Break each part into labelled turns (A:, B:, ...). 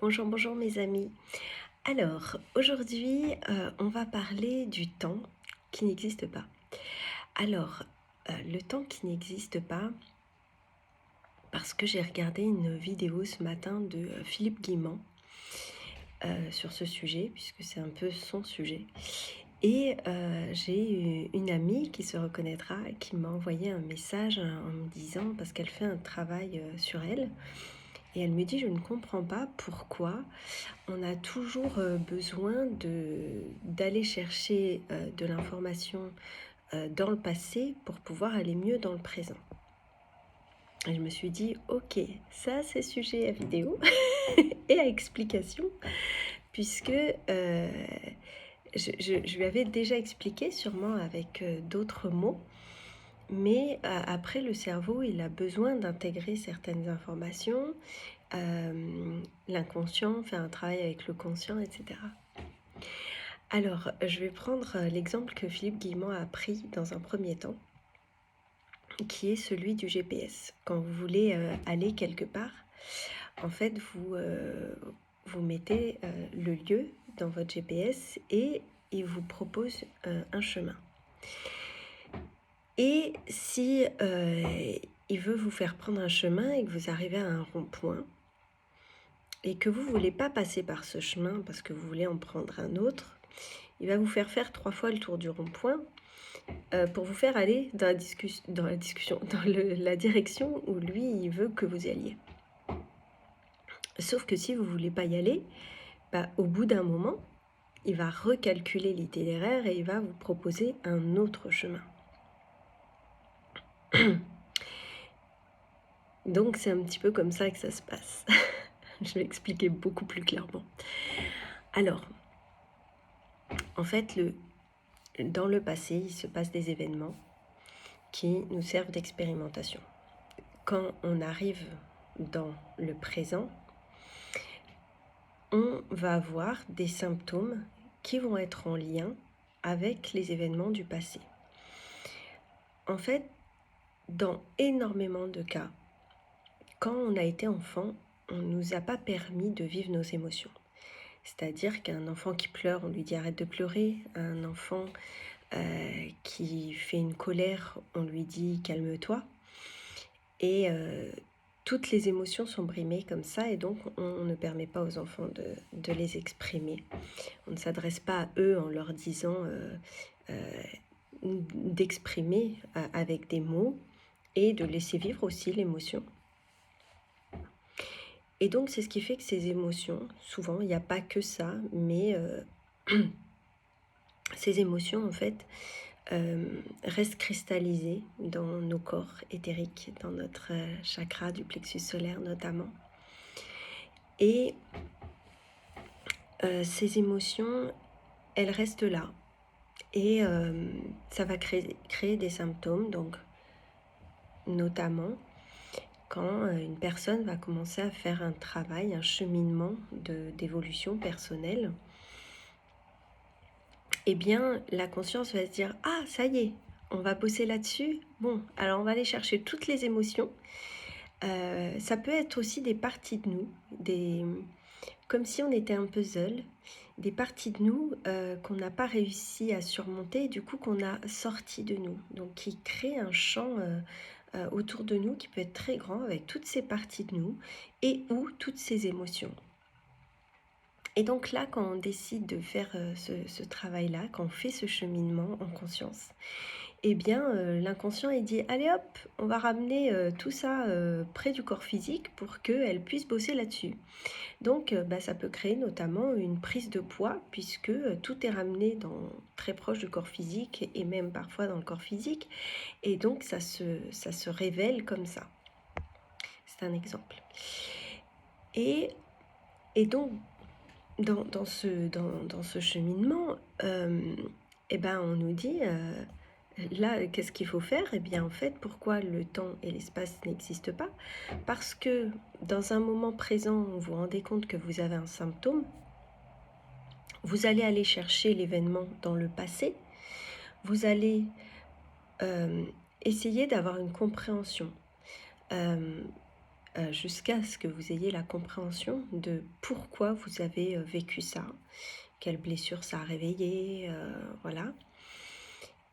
A: Bonjour, bonjour mes amis. Alors, aujourd'hui, on va parler du temps qui n'existe pas. Alors, le temps qui n'existe pas, parce que j'ai regardé une vidéo ce matin de Philippe Guimand sur ce sujet, puisque c'est un peu son sujet. Et j'ai une amie qui se reconnaîtra, qui m'a envoyé un message en me disant, parce qu'elle fait un travail sur elle, et elle me dit, je ne comprends pas pourquoi on a toujours besoin d'aller chercher de l'information dans le passé pour pouvoir aller mieux dans le présent. Et je me suis dit, ok, ça c'est sujet à vidéo et à explication, puisque je lui avais déjà expliqué, sûrement avec d'autres mots, mais après le cerveau, il a besoin d'intégrer certaines informations, l'inconscient, faire un travail avec le conscient, etc. Alors, je vais prendre l'exemple que Philippe Guillemot a pris dans un premier temps, qui est celui du GPS. Quand vous voulez aller quelque part, en fait, vous mettez le lieu dans votre GPS et il vous propose un chemin. Et si il veut vous faire prendre un chemin et que vous arrivez à un rond-point et que vous ne voulez pas passer par ce chemin parce que vous voulez en prendre un autre, il va vous faire 3 fois le tour du rond-point pour vous faire aller dans la direction où lui, il veut que vous y alliez. Sauf que si vous ne voulez pas y aller, au bout d'un moment, il va recalculer l'itinéraire et il va vous proposer un autre chemin. Donc c'est un petit peu comme ça que ça se passe. Je vais expliquer beaucoup plus clairement. Alors, en fait, dans le passé, il se passe des événements qui nous servent d'expérimentation. Quand on arrive dans le présent, on va avoir des symptômes qui vont être en lien avec les événements du passé. En fait, dans énormément de cas, quand on a été enfant, on ne nous a pas permis de vivre nos émotions. C'est-à-dire qu'un enfant qui pleure, on lui dit arrête de pleurer. Un enfant qui fait une colère, on lui dit calme-toi. Et toutes les émotions sont brimées comme ça, et donc on ne permet pas aux enfants de les exprimer. On ne s'adresse pas à eux en leur disant d'exprimer avec des mots et de laisser vivre aussi l'émotion. Et donc c'est ce qui fait que ces émotions, souvent, il n'y a pas que ça, mais ces émotions en fait restent cristallisées dans nos corps éthériques, dans notre chakra du plexus solaire notamment. Et ces émotions, elles restent là. Et ça va créer des symptômes, donc notamment quand une personne va commencer à faire un travail, un cheminement d'évolution personnelle, eh bien la conscience va se dire « Ah, ça y est, on va bosser là-dessus. Bon, alors on va aller chercher toutes les émotions. » Ça peut être aussi des parties de nous, comme si on était un puzzle, des parties de nous qu'on n'a pas réussi à surmonter et du coup qu'on a sorti de nous. Donc qui crée un champ autour de nous qui peut être très grand avec toutes ces parties de nous et ou toutes ces émotions. Et donc là, quand on décide de faire ce travail-là, quand on fait ce cheminement en conscience, eh bien l'inconscient il dit allez hop, on va ramener tout ça près du corps physique pour qu'elle puisse bosser là-dessus. Donc ça peut créer notamment une prise de poids puisque tout est ramené très proche du corps physique et même parfois dans le corps physique, et donc ça se révèle comme ça. C'est un exemple. Et donc dans ce cheminement, on nous dit là, qu'est-ce qu'il faut faire? Eh bien, en fait, pourquoi le temps et l'espace n'existent pas? Parce que dans un moment présent, vous vous rendez compte que vous avez un symptôme, vous allez aller chercher l'événement dans le passé, vous allez essayer d'avoir une compréhension. jusqu'à ce que vous ayez la compréhension de pourquoi vous avez vécu ça, quelle blessure ça a réveillé, voilà.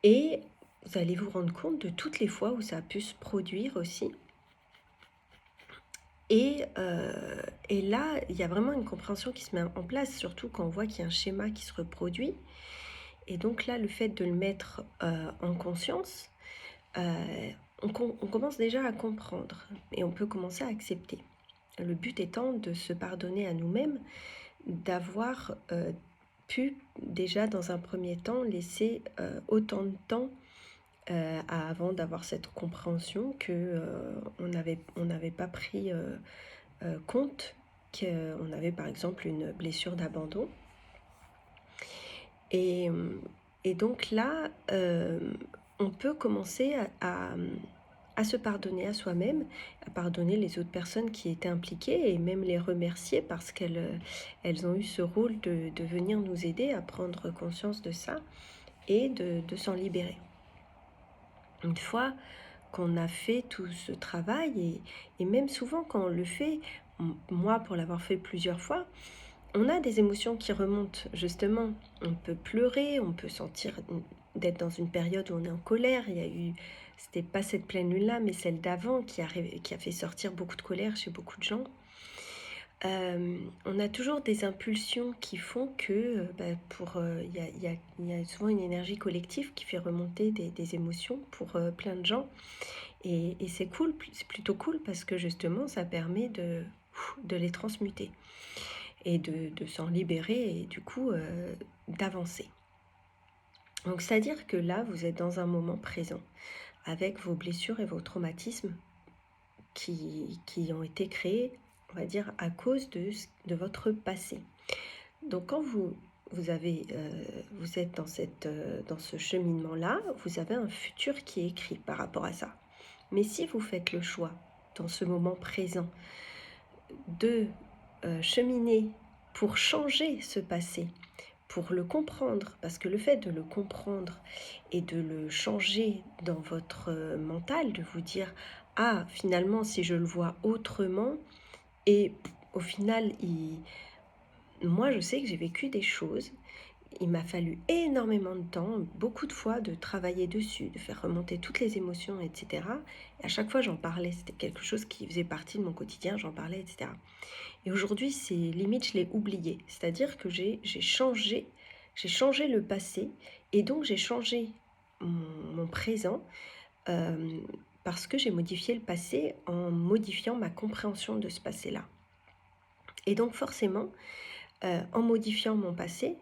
A: Et vous allez vous rendre compte de toutes les fois où ça a pu se produire aussi. Et là, il y a vraiment une compréhension qui se met en place, surtout quand on voit qu'il y a un schéma qui se reproduit. Et donc là, le fait de le mettre en conscience, on commence déjà à comprendre et on peut commencer à accepter. Le but étant de se pardonner à nous-mêmes, d'avoir pu déjà dans un premier temps laisser autant de temps avant d'avoir cette compréhension que on n'avait pas pris compte qu'on avait par exemple une blessure d'abandon. Et, et donc là, on peut commencer à se pardonner à soi-même, à pardonner les autres personnes qui étaient impliquées et même les remercier parce qu'elles ont eu ce rôle de venir nous aider à prendre conscience de ça et de s'en libérer. Une fois qu'on a fait tout ce travail, et même souvent quand on le fait, moi pour l'avoir fait plusieurs fois, on a des émotions qui remontent justement. On peut pleurer, on peut sentir d'être dans une période où on est en colère. Il y a eu, c'était pas cette pleine lune-là, mais celle d'avant qui a fait sortir beaucoup de colère chez beaucoup de gens. On a toujours des impulsions qui font que il y a souvent une énergie collective qui fait remonter des émotions pour plein de gens. Et c'est cool, c'est plutôt cool parce que justement ça permet de les transmuter et de s'en libérer et du coup d'avancer. Donc c'est-à-dire que là, vous êtes dans un moment présent avec vos blessures et vos traumatismes qui ont été créés, on va dire, à cause de votre passé. Donc quand vous êtes dans ce cheminement-là, vous avez un futur qui est écrit par rapport à ça. Mais si vous faites le choix, dans ce moment présent, de cheminer pour changer ce passé, pour le comprendre, parce que le fait de le comprendre et de le changer dans votre mental, de vous dire « Ah, finalement, si je le vois autrement », et au final, moi, je sais que j'ai vécu des choses. Il m'a fallu énormément de temps, beaucoup de fois, de travailler dessus, de faire remonter toutes les émotions, etc. Et à chaque fois, j'en parlais. C'était quelque chose qui faisait partie de mon quotidien, j'en parlais, etc. Et aujourd'hui, c'est limite, je l'ai oublié. C'est-à-dire que j'ai changé le passé et donc j'ai changé mon présent parce que j'ai modifié le passé en modifiant ma compréhension de ce passé-là. Et donc forcément, en modifiant mon passé,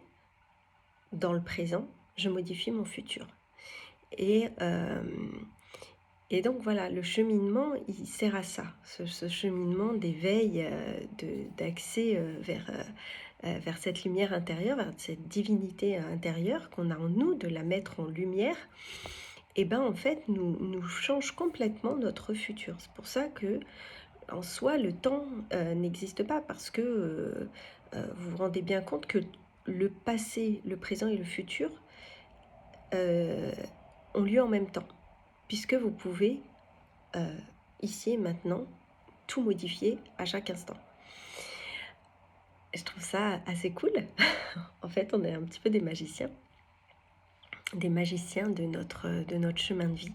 A: dans le présent, je modifie mon futur. Et donc voilà, le cheminement, il sert à ça, ce cheminement d'éveil, d'accès vers cette lumière intérieure, vers cette divinité intérieure qu'on a en nous, de la mettre en lumière, et ben en fait, nous change complètement notre futur. C'est pour ça que, en soi, le temps n'existe pas, parce que vous vous rendez bien compte que le passé, le présent et le futur ont lieu en même temps, puisque vous pouvez, ici et maintenant, tout modifier à chaque instant. Je trouve ça assez cool. En fait, on est un petit peu des magiciens de notre chemin de vie.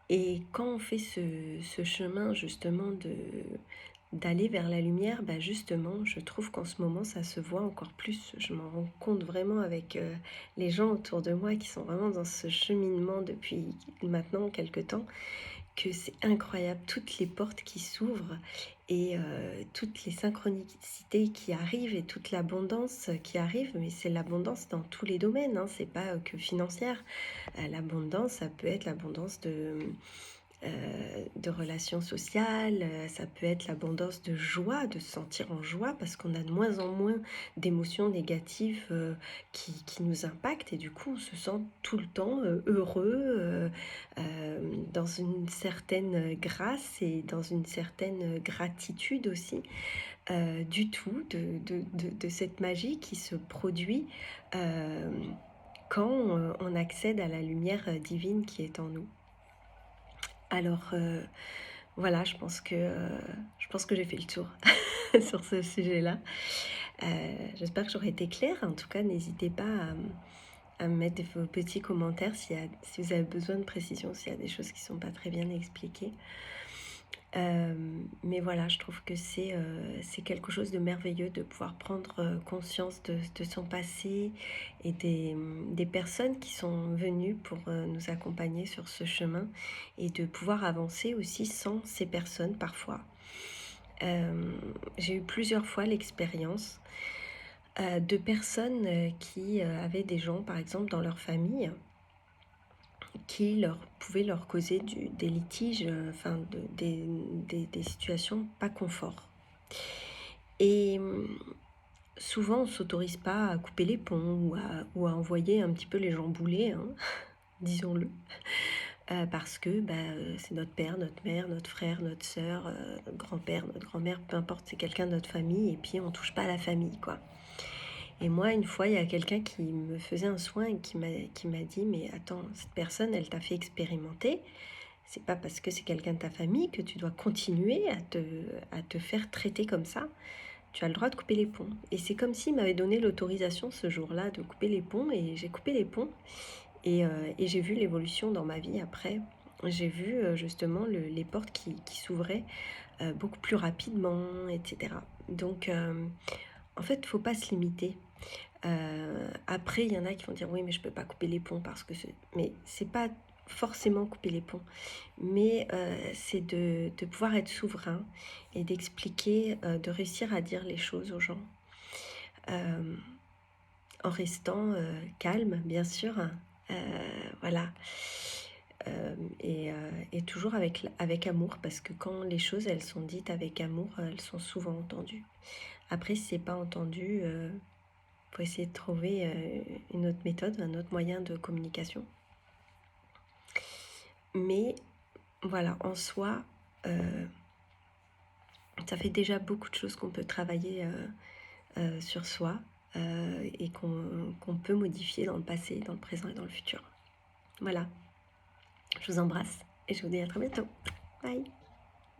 A: Et quand on fait ce chemin justement d'aller vers la lumière, bah justement, je trouve qu'en ce moment, ça se voit encore plus. Je m'en rends compte vraiment avec les gens autour de moi qui sont vraiment dans ce cheminement depuis maintenant quelques temps, que c'est incroyable, toutes les portes qui s'ouvrent et toutes les synchronicités qui arrivent et toute l'abondance qui arrive. Mais c'est l'abondance dans tous les domaines, hein, c'est pas que financière. L'abondance, ça peut être l'abondance de relations sociales, ça peut être l'abondance de joie, de se sentir en joie parce qu'on a de moins en moins d'émotions négatives qui nous impactent, et du coup on se sent tout le temps heureux, dans une certaine grâce et dans une certaine gratitude aussi du tout de cette magie qui se produit quand on accède à la lumière divine qui est en nous. Alors, Voilà, je pense que j'ai fait le tour sur ce sujet-là. J'espère que j'aurai été claire. En tout cas, n'hésitez pas à me mettre vos petits commentaires si vous avez besoin de précision, s'il y a des choses qui ne sont pas très bien expliquées. Mais voilà, je trouve que c'est quelque chose de merveilleux de pouvoir prendre conscience de son passé et des personnes qui sont venues pour nous accompagner sur ce chemin et de pouvoir avancer aussi sans ces personnes parfois. J'ai eu plusieurs fois l'expérience de personnes qui avaient des gens, par exemple, dans leur famille qui pouvaient leur causer des litiges, enfin des situations pas confort. Et souvent, on ne s'autorise pas à couper les ponts ou à envoyer un petit peu les gens bouler, hein, disons-le, parce que c'est notre père, notre mère, notre frère, notre sœur, notre grand-père, notre grand-mère, peu importe, c'est quelqu'un de notre famille, et puis on ne touche pas à la famille, quoi. Et moi, une fois, il y a quelqu'un qui me faisait un soin et qui m'a dit: «Mais attends, cette personne, elle t'a fait expérimenter. C'est pas parce que c'est quelqu'un de ta famille que tu dois continuer à te faire traiter comme ça. Tu as le droit de couper les ponts.» Et c'est comme s'il m'avait donné l'autorisation ce jour-là de couper les ponts, et j'ai coupé les ponts. Et j'ai vu l'évolution dans ma vie après. J'ai vu justement les portes qui s'ouvraient beaucoup plus rapidement, etc. Donc, en fait, faut pas se limiter. Après, il y en a qui vont dire: «Oui, mais je peux pas couper les ponts parce que c'est…» Mais c'est pas forcément couper les ponts, mais c'est de pouvoir être souverain et d'expliquer, de réussir à dire les choses aux gens, hem, en restant, calme, bien sûr, heu, voilà, et toujours avec amour, parce que quand les choses, elles sont dites avec amour, elles sont souvent entendues. Après, si c'est pas entendu, faut essayer de trouver, une autre méthode, un autre moyen de communication. Mais voilà, en soi, ça fait déjà beaucoup de choses qu'on peut travailler, sur soi, et qu'on peut modifier dans le passé, dans le présent et dans le futur. Voilà, je vous embrasse et je vous dis à très bientôt. Bye.